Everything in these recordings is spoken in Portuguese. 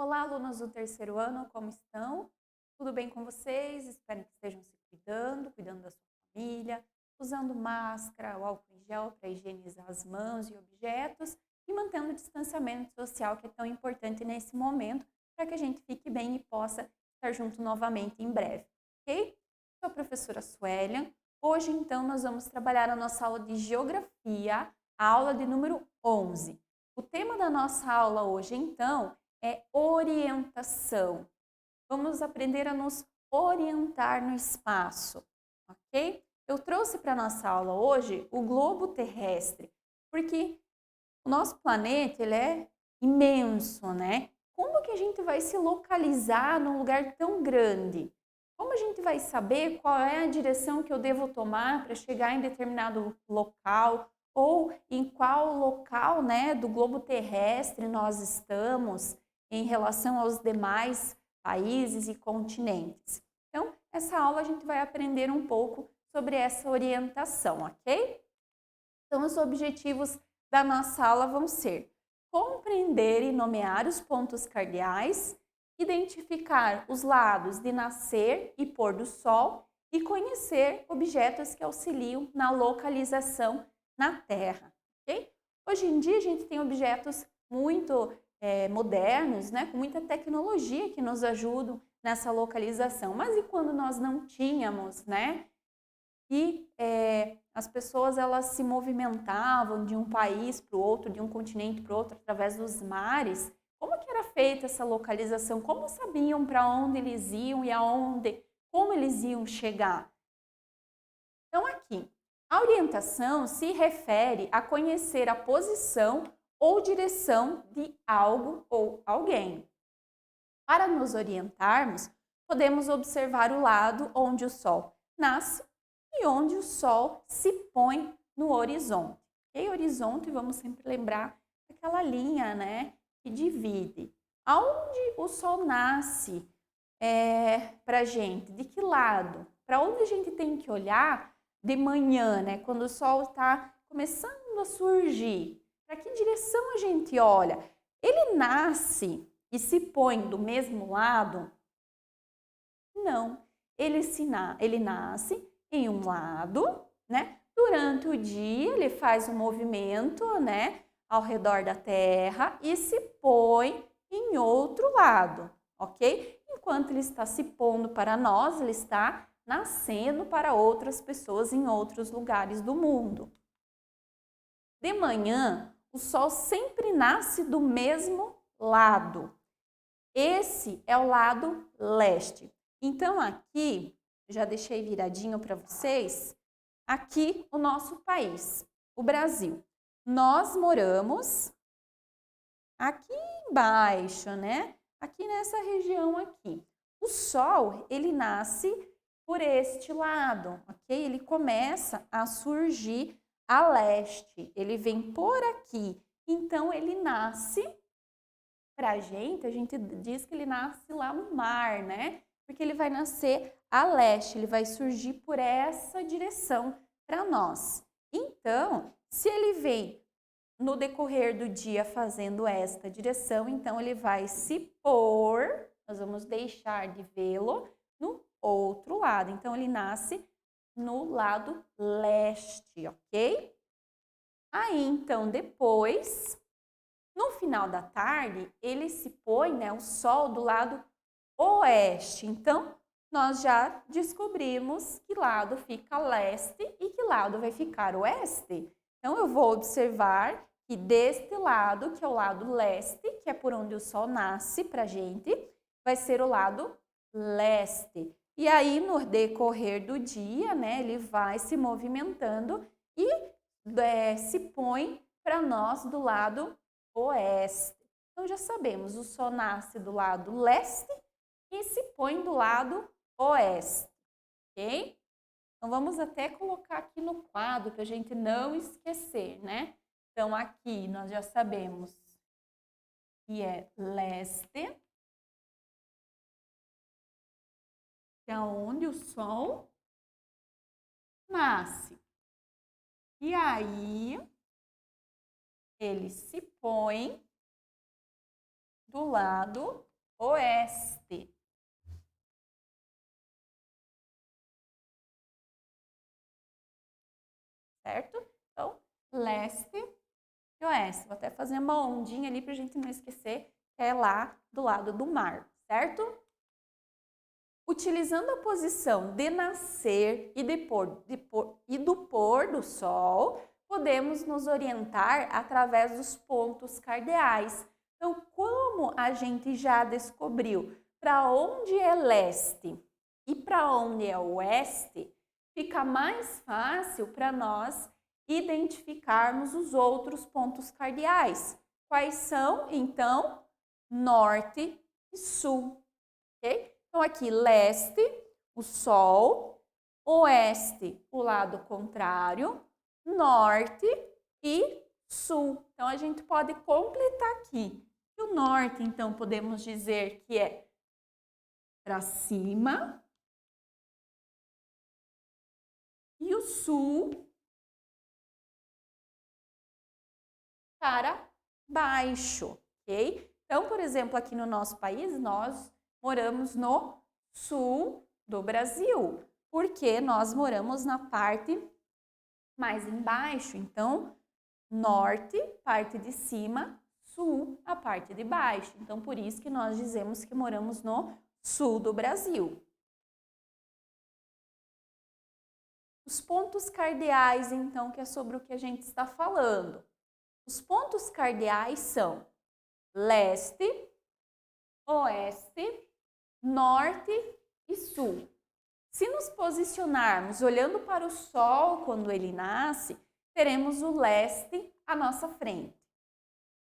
Olá, alunos do terceiro ano, como estão? Tudo bem com vocês? Espero que estejam se cuidando da sua família, usando máscara, o álcool em gel para higienizar as mãos e objetos e mantendo o distanciamento social que é tão importante nesse momento para que a gente fique bem e possa estar junto novamente em breve, ok? Sou a professora Suélia. Hoje, então, nós vamos trabalhar a nossa aula de Geografia, a aula de número 11. O tema da nossa aula hoje, então, é orientação. Vamos aprender a nos orientar no espaço, ok? Eu trouxe para a nossa aula hoje o globo terrestre, porque o nosso planeta ele é imenso, né? Como que a gente vai se localizar num lugar tão grande? Como a gente vai saber qual é a direção que eu devo tomar para chegar em determinado local ou em qual local, né, do globo terrestre nós estamos em relação aos demais países e continentes? Então, essa aula a gente vai aprender um pouco sobre essa orientação, ok? Então, os objetivos da nossa aula vão ser compreender e nomear os pontos cardeais, identificar os lados de nascer e pôr do sol e conhecer objetos que auxiliam na localização na Terra. Okay? Hoje em dia, a gente tem objetos muito modernos, né, com muita tecnologia que nos ajudam nessa localização. Mas e quando nós não tínhamos, né? E as pessoas elas se movimentavam de um país para o outro, de um continente para o outro, através dos mares. Como que era feita essa localização? Como sabiam para onde eles iam e aonde, como eles iam chegar? Então aqui, a orientação se refere a conhecer a posição ou direção de algo ou alguém. Para nos orientarmos, podemos observar o lado onde o sol nasce e onde o sol se põe no horizonte. E horizonte, vamos sempre lembrar aquela linha, né, que divide. Aonde o sol nasce para a gente? De que lado? Para onde a gente tem que olhar de manhã, né, quando o sol está começando a surgir? Para que direção a gente olha? Ele nasce e se põe do mesmo lado? Não. Ele nasce em um lado, né? Durante o dia ele faz um movimento, né, ao redor da Terra e se põe em outro lado, ok? Enquanto ele está se pondo para nós, ele está nascendo para outras pessoas em outros lugares do mundo. De manhã, o sol sempre nasce do mesmo lado. Esse é o lado leste. Então, aqui, já deixei viradinho para vocês, aqui o nosso país, o Brasil. Nós moramos aqui embaixo, né? Aqui nessa região aqui. O sol, ele nasce por este lado, ok? Ele começa a surgir a leste, ele vem por aqui. Então, ele nasce para a gente diz que ele nasce lá no mar, né? Porque ele vai nascer a leste, ele vai surgir por essa direção para nós. Então, se ele vem no decorrer do dia fazendo esta direção, então ele vai se pôr, nós vamos deixar de vê-lo no outro lado. Então, ele nasce no lado leste, ok? Aí, então, depois no final da tarde, ele se põe, né, o sol do lado oeste. Então, nós já descobrimos que lado fica leste e que lado vai ficar oeste. Então, eu vou observar que deste lado, que é o lado leste, que é por onde o sol nasce para a gente, vai ser o lado leste. E aí, no decorrer do dia, né, ele vai se movimentando e se põe para nós do lado oeste. Então já sabemos, o sol nasce do lado leste e se põe do lado oeste, ok? Então vamos até colocar aqui no quadro para a gente não esquecer, né? Então aqui nós já sabemos que é leste, que é onde o sol nasce. E aí ele se põe do lado oeste. Certo? Então, leste e oeste. Vou até fazer uma ondinha ali para a gente não esquecer que é lá do lado do mar, certo? Utilizando a posição de nascer e do pôr do sol, podemos nos orientar através dos pontos cardeais. Então, como a gente já descobriu para onde é leste e para onde é oeste, fica mais fácil para nós identificarmos os outros pontos cardeais. Quais são, então? Norte e sul, ok? Então, aqui, leste, o sol, oeste, o lado contrário, norte e sul. Então, a gente pode completar aqui. O norte, então, podemos dizer que é para cima. E o sul para baixo, ok? Então, por exemplo, aqui no nosso país, nós moramos no sul do Brasil, porque nós moramos na parte mais embaixo. Então, norte, parte de cima, sul, a parte de baixo. Então, por isso que nós dizemos que moramos no sul do Brasil. Os pontos cardeais, então, que é sobre o que a gente está falando. Os pontos cardeais são leste, oeste, norte e sul. Se nos posicionarmos olhando para o sol quando ele nasce, teremos o leste à nossa frente,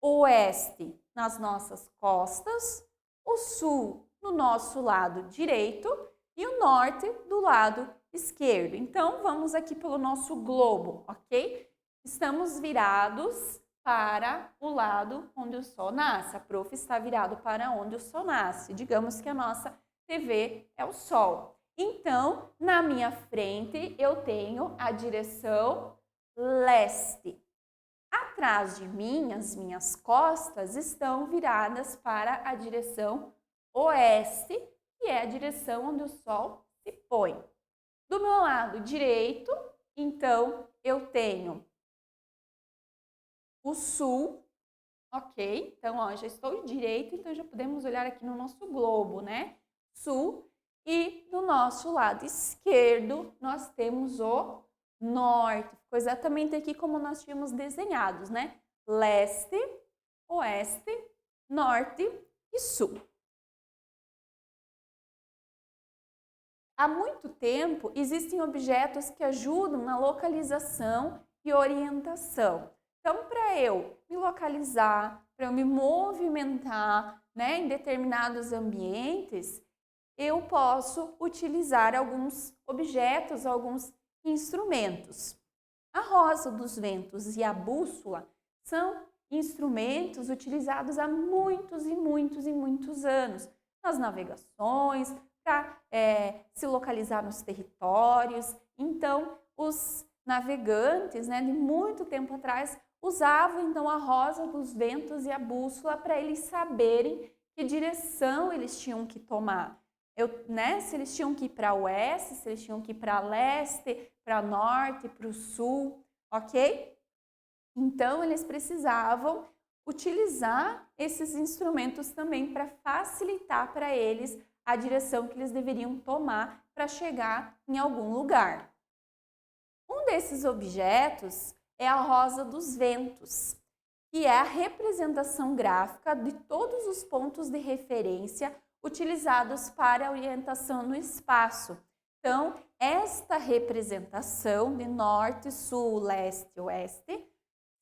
o oeste nas nossas costas, o sul no nosso lado direito e o norte do lado esquerdo. Então, vamos aqui pelo nosso globo, ok? Estamos virados para o lado onde o sol nasce. A prof está virado para onde o sol nasce. Digamos que a nossa TV é o sol. Então, na minha frente, eu tenho a direção leste. Atrás de mim, as minhas costas estão viradas para a direção oeste, que é a direção onde o sol se põe. Do meu lado direito, então, eu tenho o sul, ok? Então, ó, já estou direito, então já podemos olhar aqui no nosso globo, né? Sul. E do nosso lado esquerdo, nós temos o norte. Ficou exatamente aqui como nós tínhamos desenhados, né? Leste, oeste, norte e sul. Há muito tempo, existem objetos que ajudam na localização e orientação. Então, para eu me localizar, para eu me movimentar, né, em determinados ambientes, eu posso utilizar alguns objetos, alguns instrumentos. A rosa dos ventos e a bússola são instrumentos utilizados há muitos e muitos anos nas navegações, para se localizar nos territórios. Então, os navegantes, né, de muito tempo atrás, usavam então a rosa dos ventos e a bússola para eles saberem que direção eles tinham que tomar. Se eles tinham que ir para oeste, se eles tinham que ir para leste, para norte, para o sul, ok? Então, eles precisavam utilizar esses instrumentos também para facilitar para eles a direção que eles deveriam tomar para chegar em algum lugar. Um desses objetos é a rosa dos ventos, que é a representação gráfica de todos os pontos de referência utilizados para a orientação no espaço. Então, esta representação de norte, sul, leste e oeste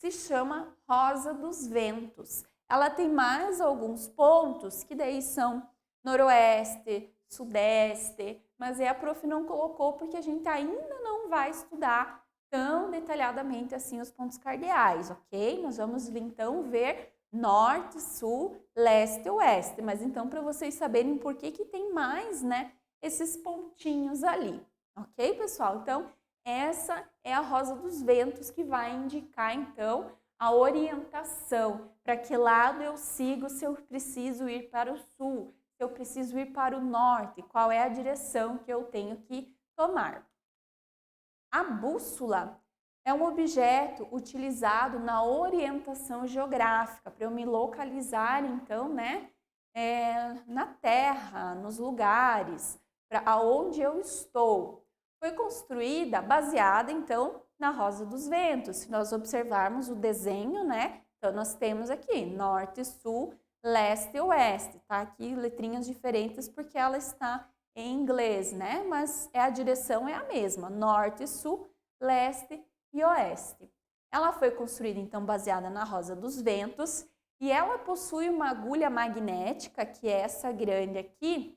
se chama rosa dos ventos. Ela tem mais alguns pontos que daí são noroeste, sudeste, mas a prof não colocou porque a gente ainda não vai estudar tão detalhadamente assim os pontos cardeais, ok? Nós vamos então ver norte, sul, leste e oeste, mas então para vocês saberem por que tem mais, né, esses pontinhos ali, ok, pessoal? Então, essa é a rosa dos ventos que vai indicar então a orientação, para que lado eu sigo se eu preciso ir para o sul, se eu preciso ir para o norte, qual é a direção que eu tenho que tomar. A bússola é um objeto utilizado na orientação geográfica, para eu me localizar, então, né, na terra, nos lugares, para aonde eu estou. Foi construída baseada, então, na Rosa dos Ventos. Se nós observarmos o desenho, né, então nós temos aqui norte, sul, leste e oeste, tá? Aqui letrinhas diferentes porque ela está em inglês, né? Mas a direção é a mesma, norte, sul, leste e oeste. Ela foi construída, então, baseada na Rosa dos Ventos e ela possui uma agulha magnética, que é essa grande aqui,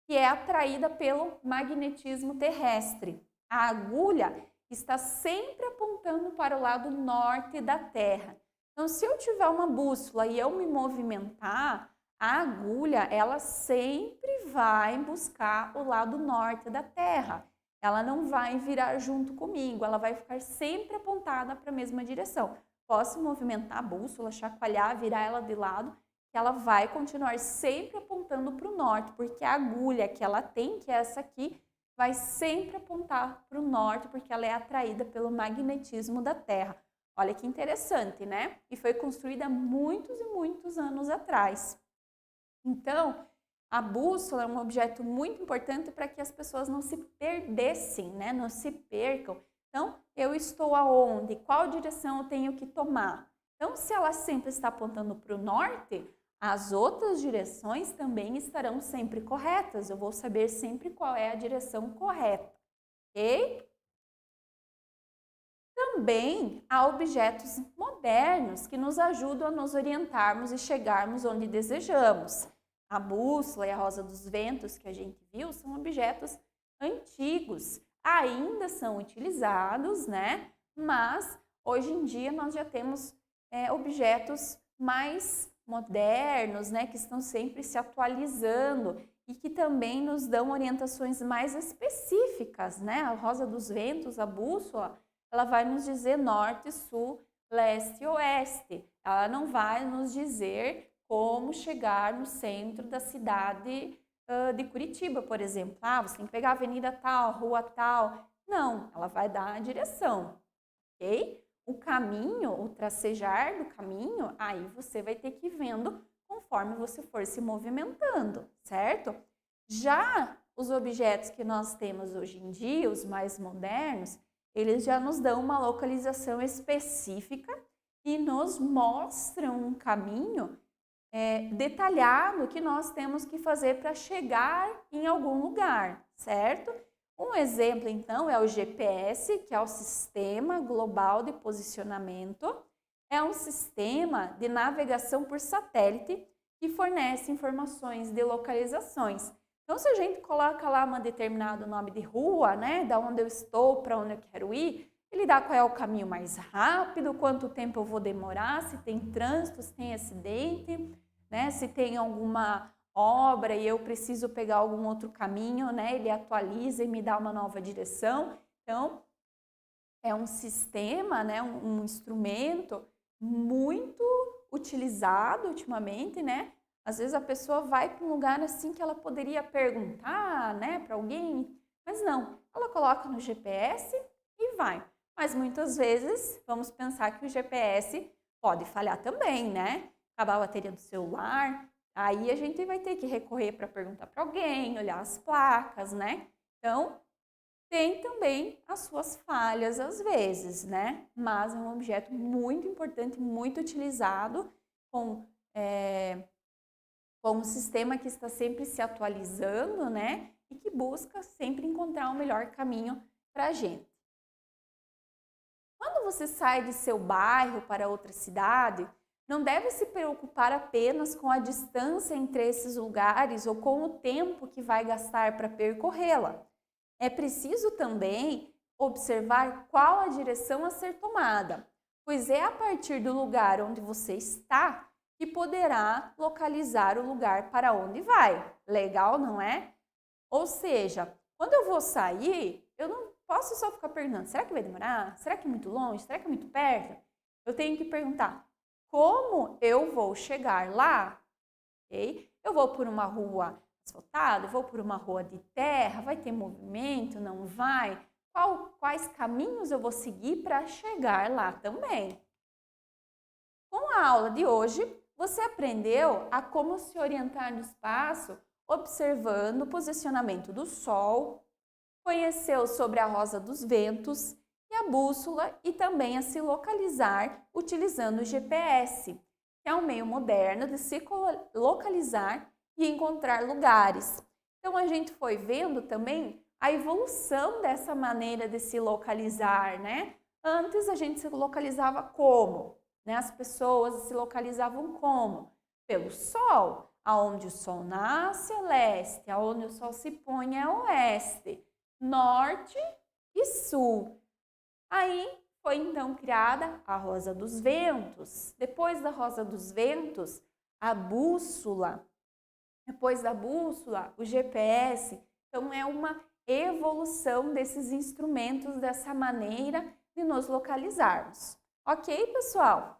que é atraída pelo magnetismo terrestre. A agulha está sempre apontando para o lado norte da Terra. Então, se eu tiver uma bússola e eu me movimentar, a agulha, ela sempre vai buscar o lado norte da Terra. Ela não vai virar junto comigo, ela vai ficar sempre apontada para a mesma direção. Posso movimentar a bússola, chacoalhar, virar ela de lado, que ela vai continuar sempre apontando para o norte, porque a agulha que ela tem, que é essa aqui, vai sempre apontar para o norte, porque ela é atraída pelo magnetismo da Terra. Olha que interessante, né? E foi construída há muitos e muitos anos atrás. Então, a bússola é um objeto muito importante para que as pessoas não se perdessem, né? Não se percam. Então, eu estou aonde? Qual direção eu tenho que tomar? Então, se ela sempre está apontando para o norte, as outras direções também estarão sempre corretas. Eu vou saber sempre qual é a direção correta, ok? Também há objetos modernos que nos ajudam a nos orientarmos e chegarmos onde desejamos. A bússola e a Rosa dos Ventos que a gente viu são objetos antigos, ainda são utilizados, né? Mas hoje em dia nós já temos objetos mais modernos, né? Que estão sempre se atualizando e que também nos dão orientações mais específicas, né? A Rosa dos Ventos, a bússola, ela vai nos dizer norte, sul, leste e oeste. Ela não vai nos dizer como chegar no centro da cidade de Curitiba, por exemplo. Ah, você tem que pegar a avenida tal, rua tal. Não, ela vai dar a direção, ok? O caminho, o tracejar do caminho, aí você vai ter que ir vendo conforme você for se movimentando, certo? Já os objetos que nós temos hoje em dia, os mais modernos, eles já nos dão uma localização específica e nos mostram um caminho detalhado que nós temos que fazer para chegar em algum lugar, certo? Um exemplo, então, é o GPS, que é o Sistema Global de Posicionamento. É um sistema de navegação por satélite que fornece informações de localizações. Então, se a gente coloca lá um determinado nome de rua, né, da onde eu estou, para onde eu quero ir, ele dá qual é o caminho mais rápido, quanto tempo eu vou demorar, se tem trânsito, se tem acidente, né, se tem alguma obra e eu preciso pegar algum outro caminho, né, ele atualiza e me dá uma nova direção. Então, é um sistema, né, um instrumento muito utilizado ultimamente, né? Às vezes a pessoa vai para um lugar assim que ela poderia perguntar, né, para alguém, mas não, ela coloca no GPS e vai. Mas muitas vezes vamos pensar que o GPS pode falhar também, né? Acabar a bateria do celular, aí a gente vai ter que recorrer para perguntar para alguém, olhar as placas, né? Então, tem também as suas falhas às vezes, né? Mas é um objeto muito importante, muito utilizado com um sistema que está sempre se atualizando, né? E que busca sempre encontrar o melhor caminho para a gente. Quando você sai de seu bairro para outra cidade, não deve se preocupar apenas com a distância entre esses lugares ou com o tempo que vai gastar para percorrê-la. É preciso também observar qual a direção a ser tomada, pois é a partir do lugar onde você está que poderá localizar o lugar para onde vai. Legal, não é? Ou seja, quando eu vou sair, eu não posso só ficar perguntando, será que vai demorar? Será que é muito longe? Será que é muito perto? eu tenho que perguntar como eu vou chegar lá, ok? Eu vou por uma rua asfaltada, eu vou por uma rua de terra, vai ter movimento, não vai? Quais caminhos eu vou seguir para chegar lá também? Com a aula de hoje, você aprendeu a como se orientar no espaço observando o posicionamento do Sol, conheceu sobre a rosa dos ventos e a bússola e também a se localizar utilizando o GPS, que é um meio moderno de se localizar e encontrar lugares. Então a gente foi vendo também a evolução dessa maneira de se localizar, né? Antes a gente se localizava como? Né? As pessoas se localizavam como? Pelo Sol. Aonde o Sol nasce é leste, aonde o Sol se põe é oeste, norte e sul. Aí foi então criada a Rosa dos Ventos. Depois da Rosa dos Ventos, a bússola. Depois da bússola, o GPS. Então é uma evolução desses instrumentos, dessa maneira de nos localizarmos. Ok, pessoal?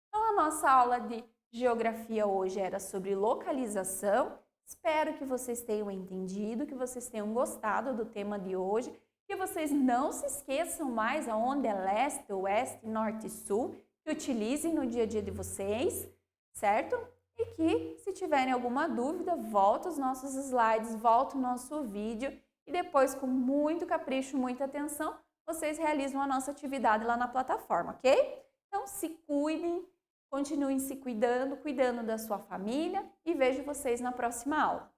Então a nossa aula de geografia hoje era sobre localização. Espero que vocês tenham entendido, que vocês tenham gostado do tema de hoje, que vocês não se esqueçam mais aonde é leste, oeste, norte e sul, que utilizem no dia a dia de vocês, certo? E que, se tiverem alguma dúvida, volta os nossos slides, volta o nosso vídeo e depois, com muito capricho, muita atenção, vocês realizam a nossa atividade lá na plataforma, ok? Então, se cuidem. Continuem se cuidando, cuidando da sua família e vejo vocês na próxima aula.